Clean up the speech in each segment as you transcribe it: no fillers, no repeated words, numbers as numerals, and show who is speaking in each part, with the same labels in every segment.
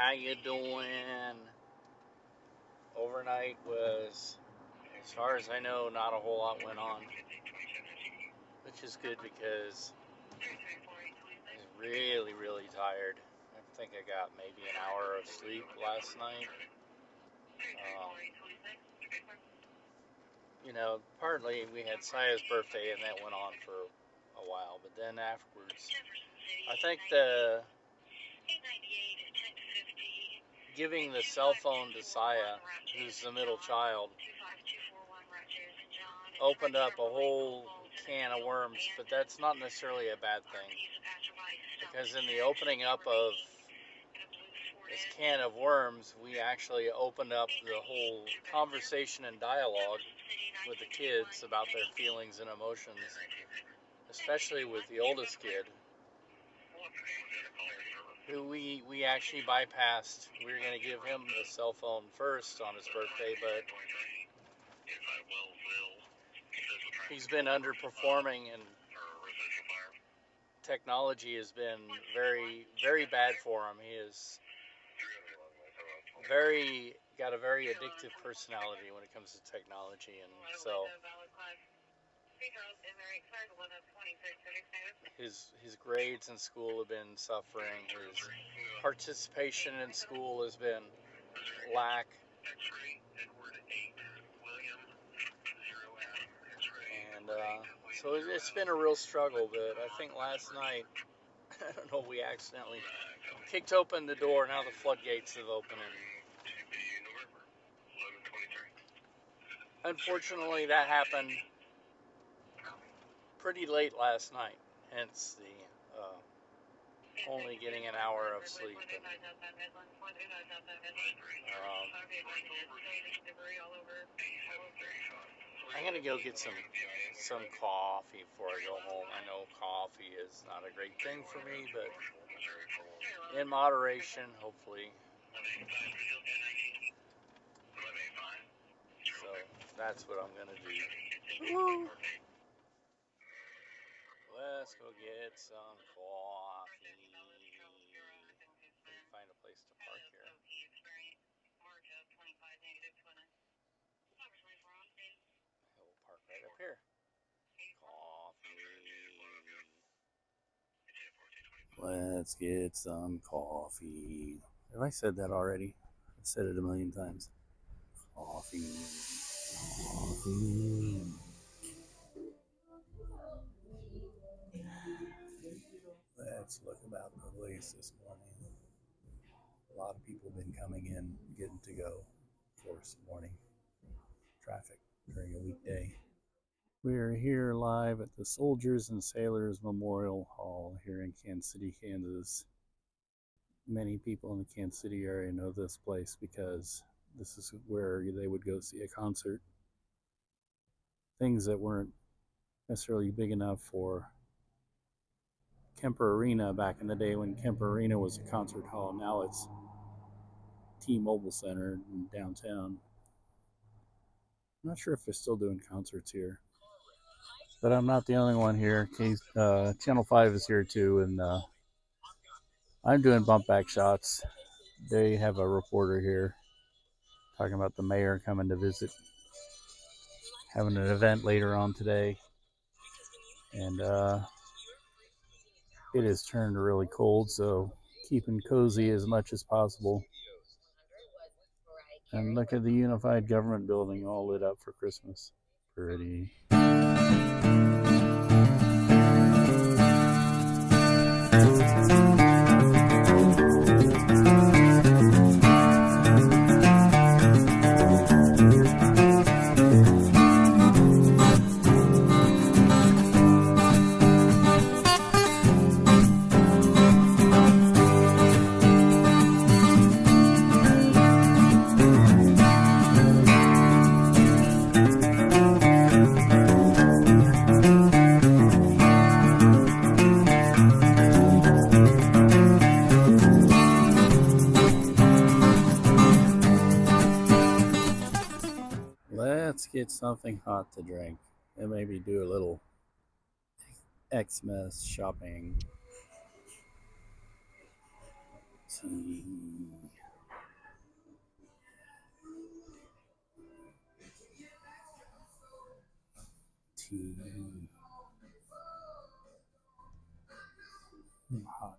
Speaker 1: How you doing? Overnight was, as far as I know, not a whole lot went on, which is good because I was really, really tired. I think I got maybe an hour of sleep last night. Partly we had Saya's birthday and that went on for a while, but then afterwards, I think the giving the cell phone to Saya, who's the middle child, opened up a whole can of worms, but that's not necessarily a bad thing, because in the opening up of this can of worms, we actually opened up the whole conversation and dialogue with the kids about their feelings and emotions, especially with the oldest kid, who we actually bypassed. We were going to give him the cell phone first on his birthday, but he's been underperforming, and technology has been very, very bad for him. He is got a very addictive personality when it comes to technology, and so his grades in school have been suffering. His participation in school has been lack. And so it's been a real struggle, but I think last night, I don't know, we accidentally kicked open the door. Now the floodgates have opened. And unfortunately, that happened pretty late last night, hence the only getting an hour of sleep. And, I'm gonna go get some coffee before I go home. I know coffee is not a great thing for me, but in moderation, hopefully. So that's what I'm gonna do. Woo! Let's go get some coffee. Let me find a place to park here. We'll park right up here. Coffee. Let's get some coffee. Have I said that already? I've said it a million times. Coffee. Coffee. Let's look about the place this morning. A lot of people have been coming in, getting to go, of course, morning traffic during a weekday. We're here live at the Soldiers and Sailors Memorial Hall here in Kansas City, Kansas. Many people in the Kansas City area know this place because this is where they would go see a concert. Things that weren't necessarily big enough for Kemper Arena back in the day when Kemper Arena was a concert hall. Now it's T-Mobile Center in downtown. I'm not sure if they're still doing concerts here, but I'm not the only one here. Channel 5 is here too, and I'm doing bump back shots. They have a reporter here talking about the mayor coming to visit, having an event later on today, and it has turned really cold, so keeping cozy as much as possible. And look at the Unified Government Building all lit up for Christmas. Pretty. Let's get something hot to drink and maybe do a little Xmas shopping. Tea. tea. Hot.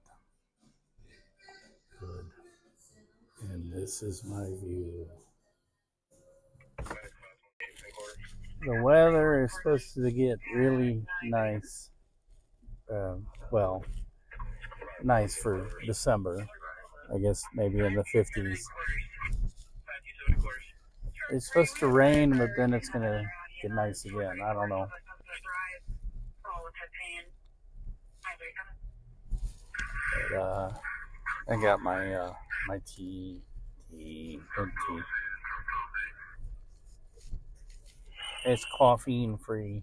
Speaker 1: Good. And this is my view. The weather is supposed to get really nice. Well, nice for December. I guess maybe in the 50s. It's supposed to rain, but then it's going to get nice again. I don't know. But, I got my my tea, and tea. It's caffeine free.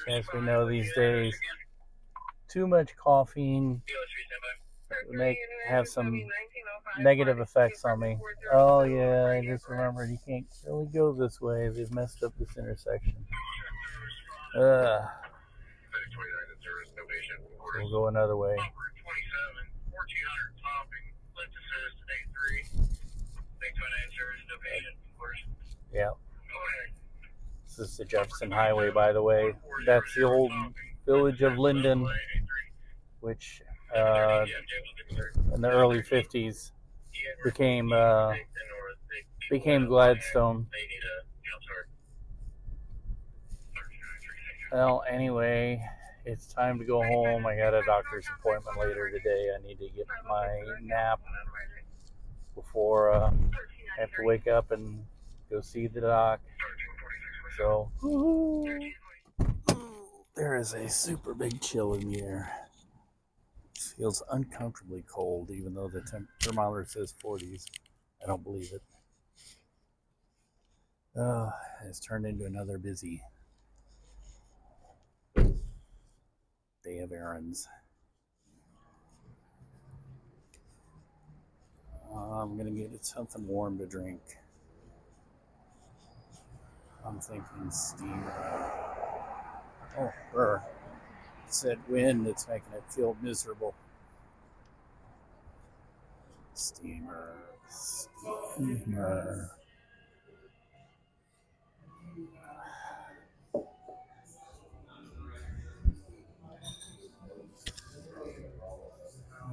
Speaker 1: As we know these days, too much caffeine have some negative effects on me. Oh yeah, I just remembered you can't really go this way. They've messed up this intersection. We'll go another way. Yeah. This is the Jefferson Highway, by the way. That's the old village of Linden, which in the early 50s became Gladstone. Well, anyway, it's time to go home. I got a doctor's appointment later today. I need to get my nap before I have to wake up and go see the doc. So, there is a super big chill in the air. It feels uncomfortably cold, even though the thermometer says 40s. I don't believe it. It's turned into another busy day of errands. I'm going to get something warm to drink. I'm thinking steamer. Oh, it's that wind that's making it feel miserable. Steamer.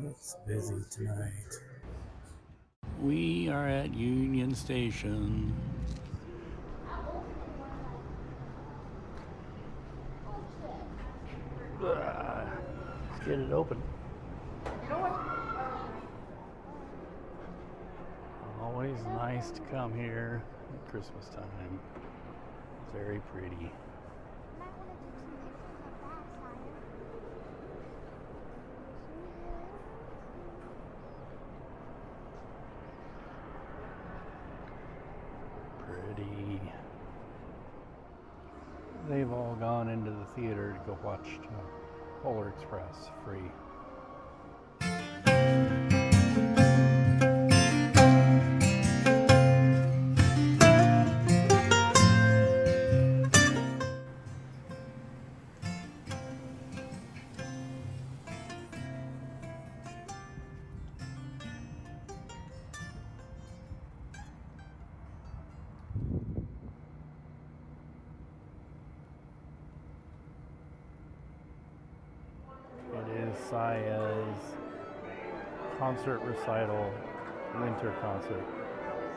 Speaker 1: It's busy tonight. We are at Union Station. Let's get it open. Always nice to come here at Christmas time. Very pretty. Pretty. They've all gone into the theater to go watch Polar Express free. Saya's concert recital, winter concert.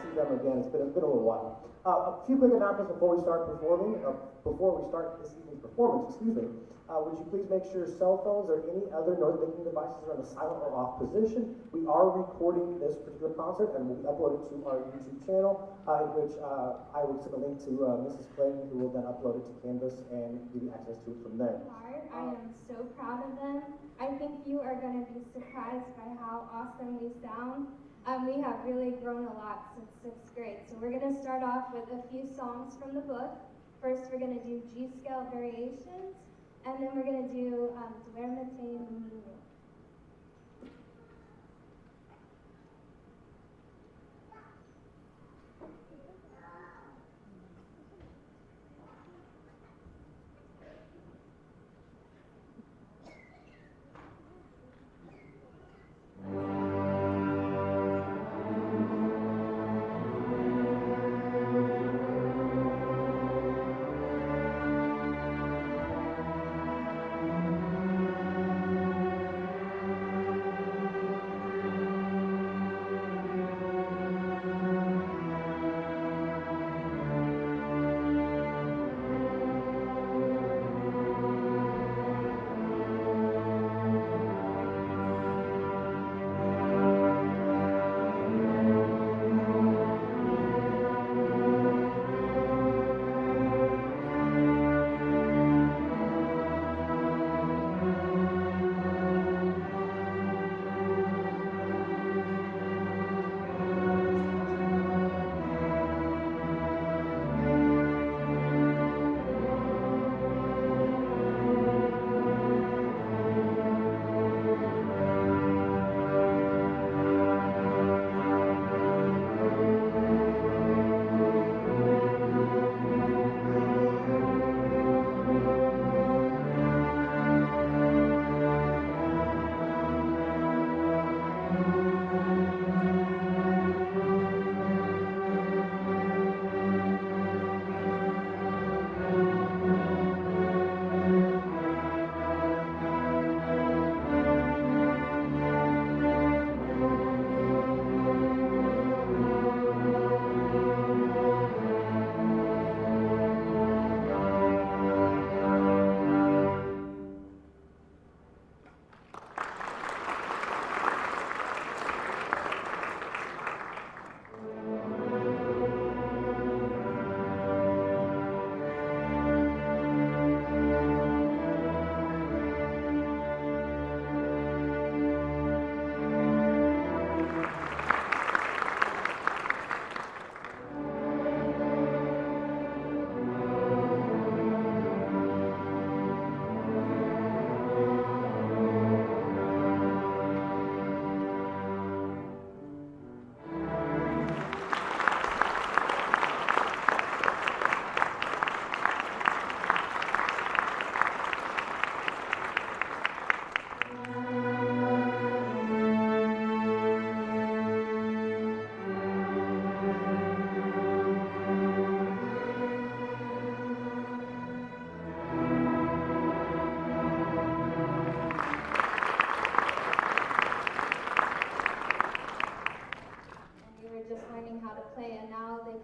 Speaker 2: See them again. It's been a little while. A few quick announcements before we start performing. Before we start this evening's performance, excuse me. Would you please make sure cell phones or any other noise-making devices are in the silent or off position? We are recording this particular concert and will be uploaded to our YouTube channel, in which I will send a link to Mrs. Clayton, who will then upload it to Canvas and give you access to it from there.
Speaker 3: I am so proud of them. I think you are going to be surprised by how awesome we sound. We have really grown a lot since 6th grade. So we're going to start off with a few songs from the book. First, we're going to do G-scale variations, and then we're going to do Duermete mi niño.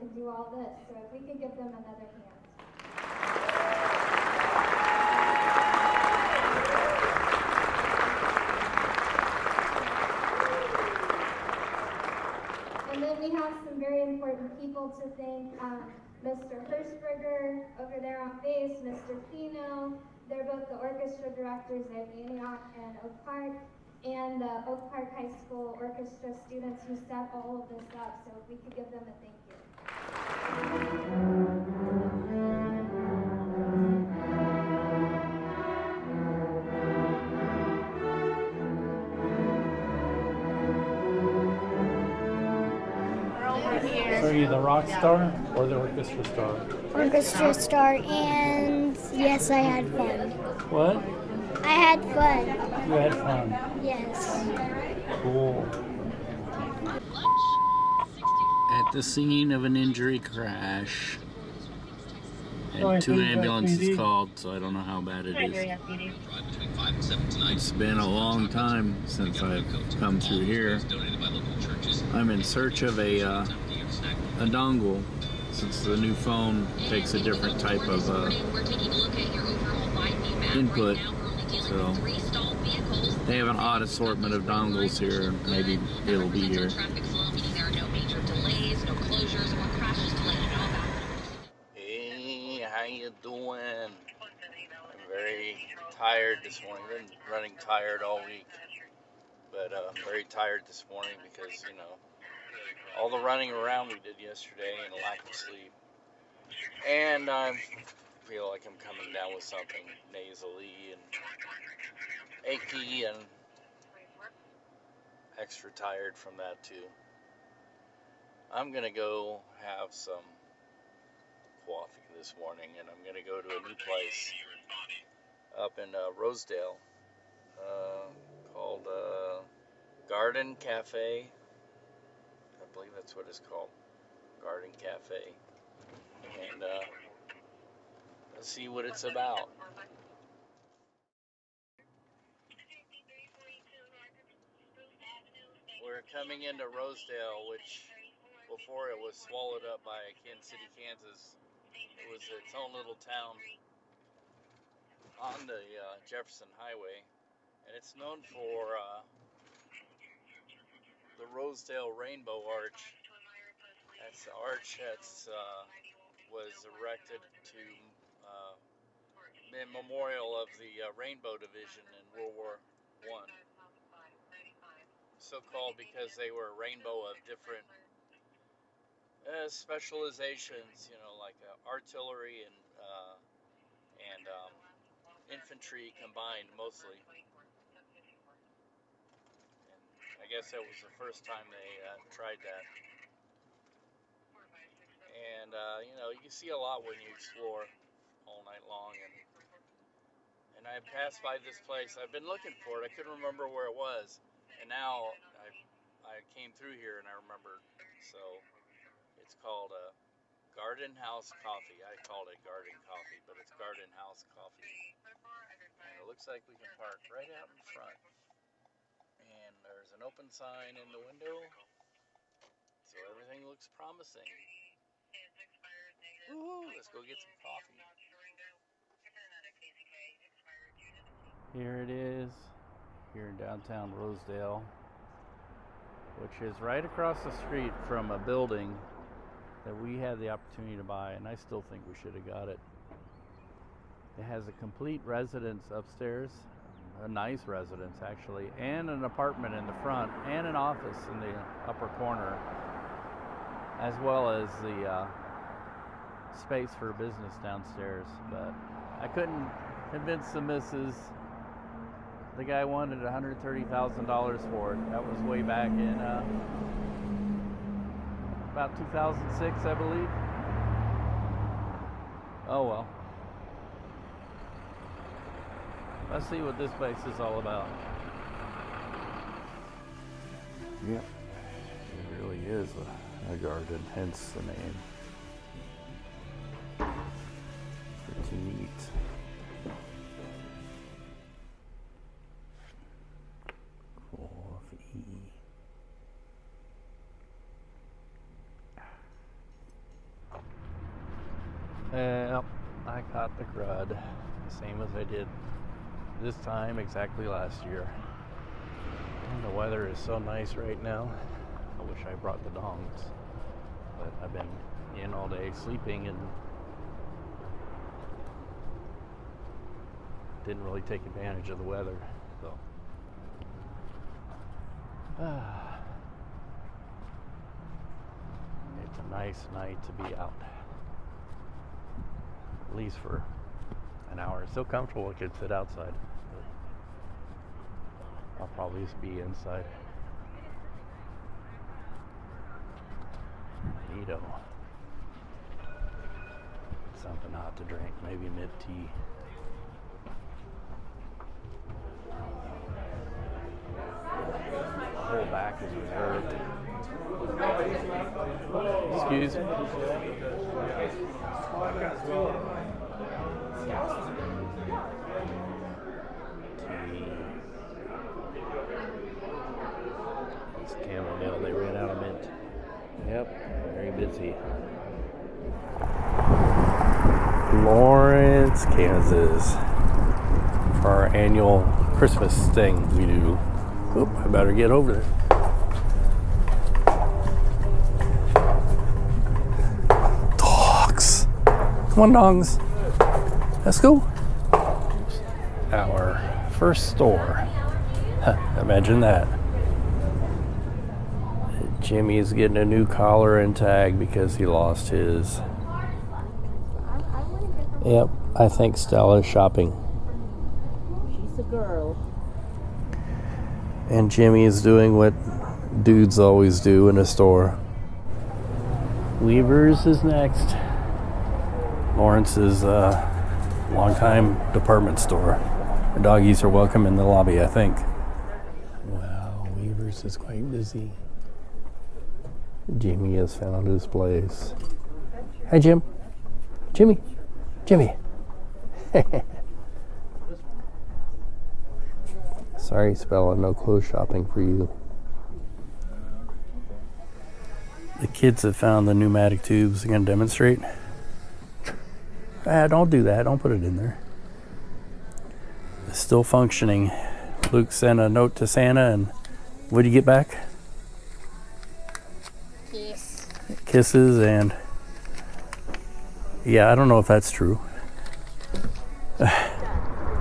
Speaker 3: can do all this. So if we could give them another hand. And then we have some very important people to thank. Mr. Hirschberger over there on bass, Mr. Pino. They're both the orchestra directors at Antioch and Oak Park, and the Oak Park High School orchestra students who set all of this up. So if we could give them a thank you.
Speaker 1: So are you the rock star or the orchestra star?
Speaker 4: Orchestra star, and yes, I had fun.
Speaker 1: What?
Speaker 4: I had fun.
Speaker 1: You had fun.
Speaker 4: Yes.
Speaker 1: Cool. At the scene of an injury crash. And 2 ambulances called, so I don't know how bad it is. It's been a long time since I've come through here. I'm in search of a dongle, since the new phone takes a different type of input. So they have an odd assortment of dongles here. Maybe it'll be here. Hey, how you doing? I'm very tired this morning. Been running tired all week, but I'm very tired this morning because, you know, all the running around we did yesterday and a lack of sleep. And I feel like I'm coming down with something nasally and achy and extra tired from that too. I'm gonna go have some coffee this morning, and I'm gonna go to a new place up in Rosedale called Garden Cafe. I believe that's what it's called, Garden Cafe. And let's see what it's about. We're coming into Rosedale, which before it was swallowed up by Kansas City, Kansas. It was its own little town on the Jefferson Highway, and it's known for the Rosedale Rainbow Arch. That's the arch that's was erected to in memorial of the Rainbow Division in World War I. So called because they were a rainbow of different specializations, you know, like artillery and infantry combined mostly. And I guess that was the first time they tried that. And you know, you see a lot when you explore all night long. And I passed by this place. I've been looking for it. I couldn't remember where it was, and now I came through here and I remembered. So it's called Garden House Coffee. I called it Garden Coffee, but it's Garden House Coffee. And it looks like we can park right out in front. And there's an open sign in the window, so everything looks promising. Woo, let's go get some coffee. Here it is, here in downtown Rosedale, which is right across the street from a building that we had the opportunity to buy, and I still think we should have got it. It has a complete residence upstairs, a nice residence actually, and an apartment in the front, and an office in the upper corner, as well as the space for business downstairs. But I couldn't convince the missus. The guy wanted $130,000 for it. That was way back in about 2006, I believe. Oh well. Let's see what this place is all about. Yep, it really is a garden, hence the name. Pretty neat. Coffee. I caught the crud, the same as I did this time exactly last year. And the weather is so nice right now. I wish I brought the dongs, but I've been in all day sleeping and didn't really take advantage of the weather. So it's a nice night to be out, at least for an hour. It's still comfortable. I could sit outside, but I'll probably just be inside. Neato. Something hot to drink, maybe mid tea. The whole back is reserved. Excuse me. It's chamomile. They ran out of mint. Yep, very busy. Lawrence, Kansas, for our annual Christmas thing we do. Oop, I better get over there. Dogs. Come on, dogs. Let's go. Our first store. Imagine that. Jimmy is getting a new collar and tag because he lost his. Yep, I think Stella's shopping.
Speaker 5: She's a girl.
Speaker 1: And Jimmy is doing what dudes always do in a store. Weaver's is next. Lawrence's longtime department store. The doggies are welcome in the lobby, I think. Wow, Weaver's is quite busy. Jimmy has found his place. Hi, Jim. Jimmy. Jimmy. Sorry, Spella, no clothes shopping for you. The kids have found the pneumatic tubes. They're going to demonstrate. Don't do that. Don't put it in there. It's still functioning. Luke sent a note to Santa, and what did you get back?
Speaker 4: Kiss.
Speaker 1: Kisses, and yeah, I don't know if that's true.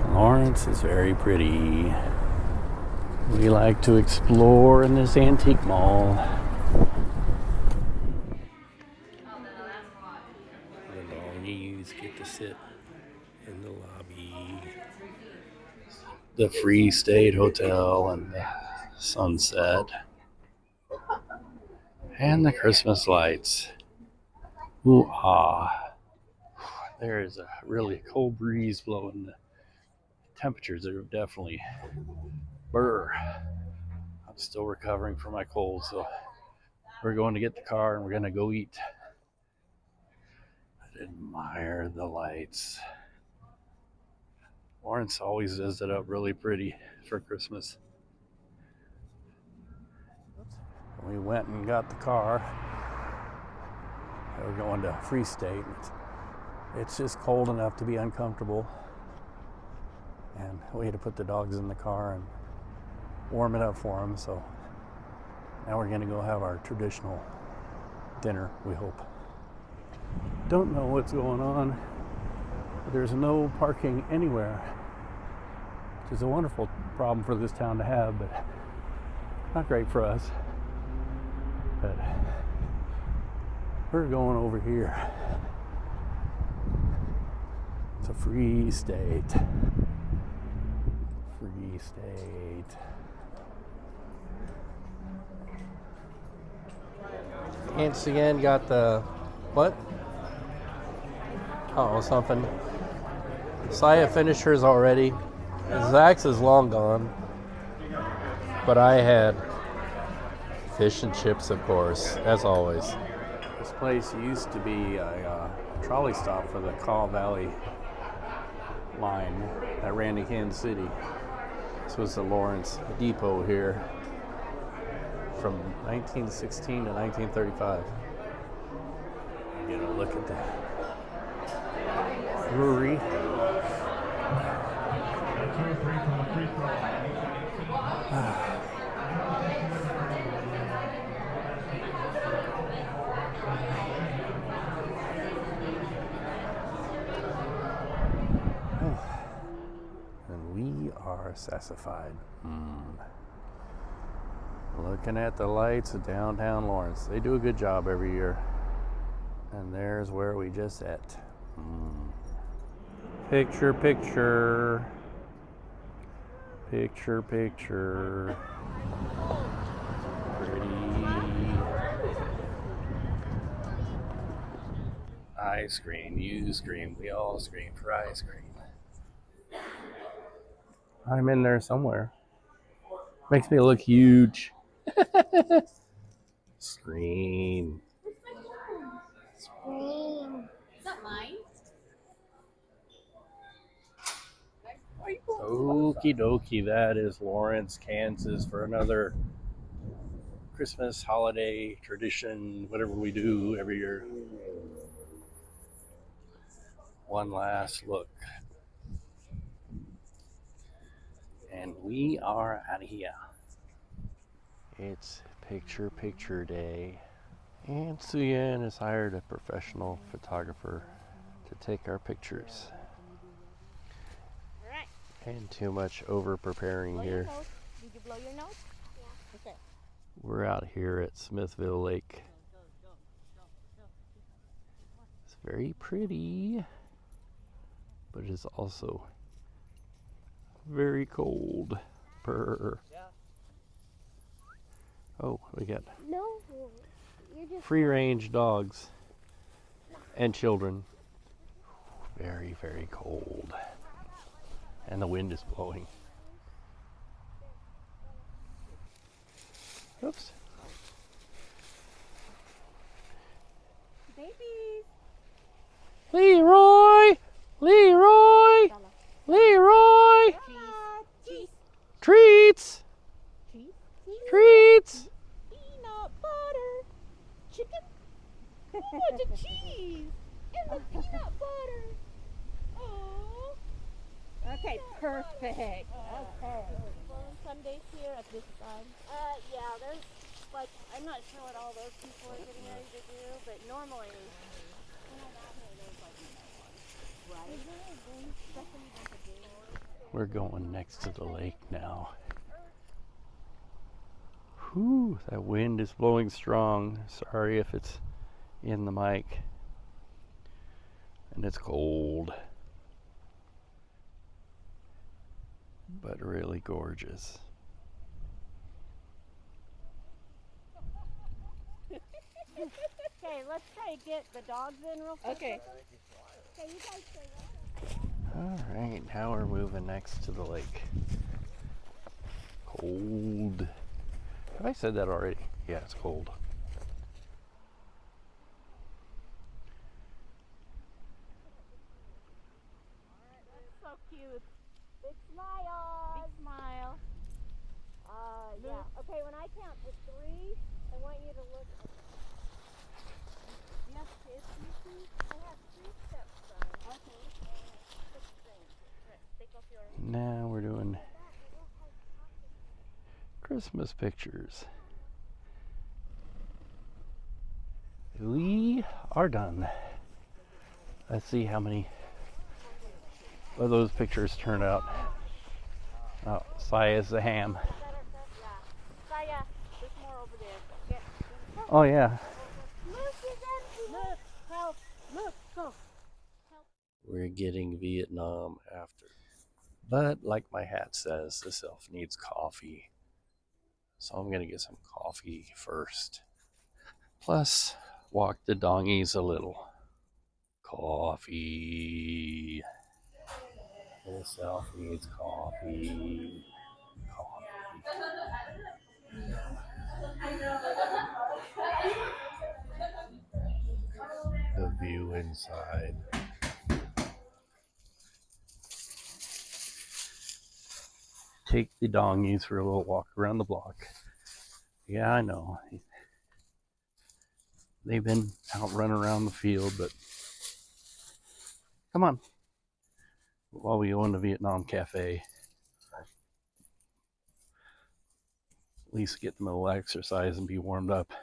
Speaker 1: Lawrence is very pretty. We like to explore in this antique mall. The doggies get to sit in the lobby. The Free State Hotel and the sunset. And the Christmas lights. Ooh, ah. There is a really cold breeze blowing. The temperatures are definitely burr. I'm still recovering from my cold, so we're going to get the car and we're going to go eat. But admire the lights. Lawrence always does it up really pretty for Christmas. We went and got the car. We're going to Free State. It's just cold enough to be uncomfortable. And we had to put the dogs in the car and warm it up for them. So now we're going to go have our traditional dinner, we hope. Don't know what's going on. There's no parking anywhere, which is a wonderful problem for this town to have, but not great for us. But we're going over here. It's a free state. Free state. Once again, got the what? Oh, something. Saya finished hers already. Zach's is long gone. But I had fish and chips, of course, as always. This place used to be a trolley stop for the Kaw Valley line that ran to Kansas City. This was the Lawrence Depot here from 1916 to 1935. Get a look at that. brewery. And we are sassified. Looking at the lights of downtown Lawrence. They do a good job every year. And there's where we just ate. Picture, picture. Picture, picture. Pretty. I scream, you scream, we all scream for ice cream. I'm in there somewhere. Makes me look huge. Scream.
Speaker 5: Is that mine?
Speaker 1: Okie dokie, that is Lawrence, Kansas for another Christmas holiday tradition, whatever we do every year. One last look. And we are out of here. It's picture day. And Suyan has hired a professional photographer to take our pictures.
Speaker 5: Alright.
Speaker 1: And too much over preparing here.
Speaker 5: Did you blow your nose? Yeah. Okay.
Speaker 1: We're out here at Smithville Lake. It's very pretty, but it is also very cold. Brr. Oh, we got free range dogs and children. Very, very cold. And the wind is blowing. Oops.
Speaker 5: Babies.
Speaker 1: Leroy! Leroy! Leroy!
Speaker 5: Cheese.
Speaker 1: Treats!
Speaker 5: Cheese.
Speaker 1: Treats!
Speaker 5: Peanut butter. Chicken. Oh, the cheese. And the peanut butter. Oh. Okay, perfect. Okay.
Speaker 6: Well, some days here at this time. Yeah, there's like, I'm not sure what all those people are getting ready to do, but normally when I'm out here, there's like no one. Right. Especially like a day.
Speaker 1: We're going next to the lake now. Whew, that wind is blowing strong. Sorry if it's in the mic. And it's cold. But really gorgeous.
Speaker 6: Okay, let's try to get the dogs in real quick.
Speaker 5: Okay.
Speaker 6: Okay, you guys stay right.
Speaker 1: Alright, now we're moving next to the lake. Cold. Have I said that already? Yeah, it's cold.
Speaker 6: So cute. Big smile. Big smile. Yeah. Okay, when I count to 3, I want you to look. You have kids, Lucy? I have 3 stepsons. Okay. And 6 things. Take off your.
Speaker 1: Now we're doing Christmas pictures. We are done. Let's see how many of those pictures turn out. Oh, Saya's the ham.
Speaker 6: Saya, there's more over there. Yeah.
Speaker 1: Oh yeah.
Speaker 6: Look, it's empty. Look, help. Look, go.
Speaker 1: We're getting Vietnam after. But like my hat says, this elf needs coffee. So I'm gonna get some coffee first. Plus, walk the dongies a little. Coffee. This elf needs coffee. The view inside. Take the dongies for a little walk around the block. Yeah, I know. They've been out running around the field, but come on, while we go into Vietnam Cafe. At least get them a little exercise and be warmed up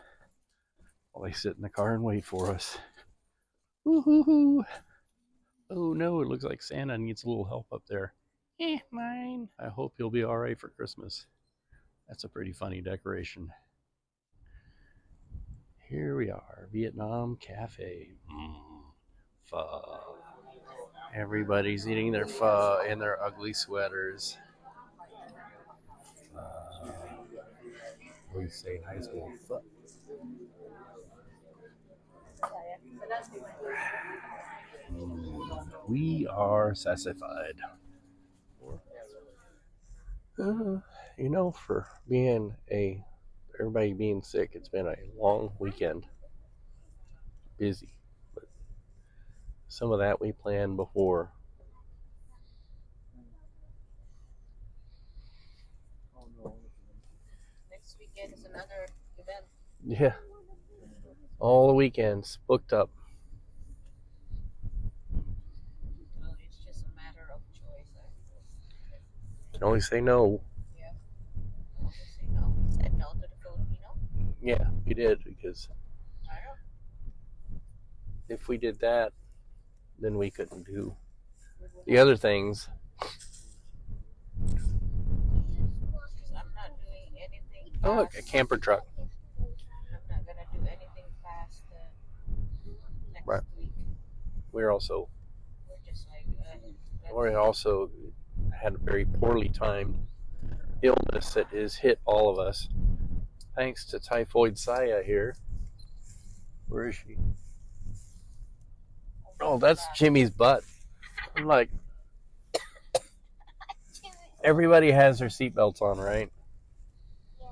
Speaker 1: while they sit in the car and wait for us. Woo-hoo-hoo. Oh no, it looks like Santa needs a little help up there. Mine. I hope you'll be alright for Christmas. That's a pretty funny decoration. Here we are, Vietnam Cafe. Pho. Everybody's eating their pho in their ugly sweaters. We say high school pho. We are sassified. For being everybody being sick, it's been a long weekend. Busy. But some of that we planned before.
Speaker 6: Next weekend is another event.
Speaker 1: Yeah. All the weekends booked up.
Speaker 6: Well, it's just a matter of choice.
Speaker 1: Can only say no.
Speaker 6: Yeah. Say no. We said no to the Filipino.
Speaker 1: Yeah, we did, because
Speaker 6: I know.
Speaker 1: if we did that, then we couldn't do the other things.
Speaker 6: I'm not doing anything fast.
Speaker 1: Oh, look, a camper truck.
Speaker 6: I'm not going to do anything fast next
Speaker 1: Right.
Speaker 6: week.
Speaker 1: We're also
Speaker 6: Just like,
Speaker 1: we also had a very poorly timed illness that has hit all of us. Thanks to Typhoid Saya here. Where is she? Oh, that's Jimmy's butt. I'm like, everybody has their seatbelts on, right?
Speaker 4: Yeah.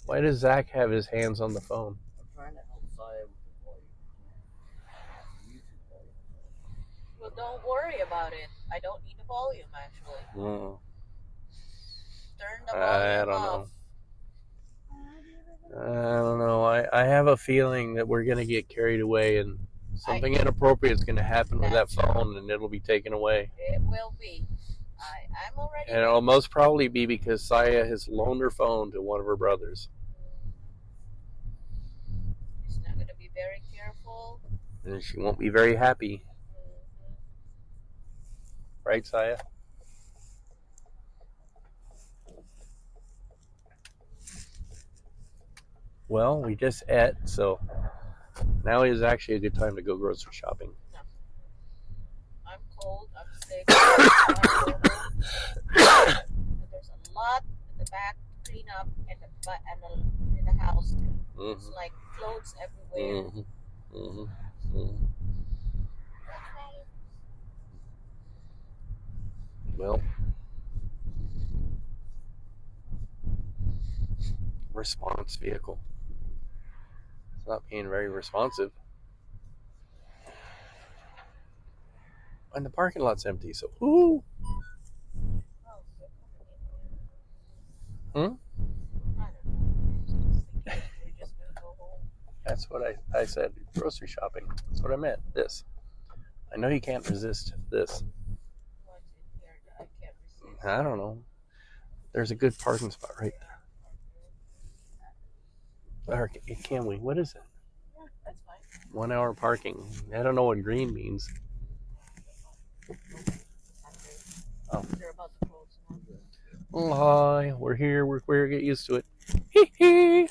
Speaker 1: Why does Zach have his hands on the phone?
Speaker 7: I'm trying to help Saya with the volume.
Speaker 6: well, don't worry about it. I don't need the volume, actually. Turn the volume off.
Speaker 1: I don't know. I have a feeling that we're going to get carried away and something inappropriate is going to happen with that phone and it'll be taken away.
Speaker 6: It will be. I'm already.
Speaker 1: And it'll most probably be because Saya has loaned her phone to one of her brothers.
Speaker 6: She's not going to be very careful.
Speaker 1: And she won't be very happy. Right, Saya? Well, we just ate, so now is actually a good time to go grocery shopping.
Speaker 6: No. I'm cold. I'm sick. There's a lot in the back to clean up and in the house. It's like clothes everywhere.
Speaker 1: Well, response vehicle. It's not being very responsive. And the parking lot's empty, so whoo!
Speaker 6: I don't know. We're just gonna go home.
Speaker 1: That's what I said. Grocery shopping. That's what I meant. This. I know you can't resist this.
Speaker 6: What's in here that I can't resist?
Speaker 1: I don't know. There's a good parking spot right there. Or can we? What is it?
Speaker 6: Yeah, that's fine.
Speaker 1: 1 hour parking. I don't know what green means. Oh.
Speaker 6: They're about to close now.
Speaker 1: Lie. We're here. We're get used to it. Hee hee.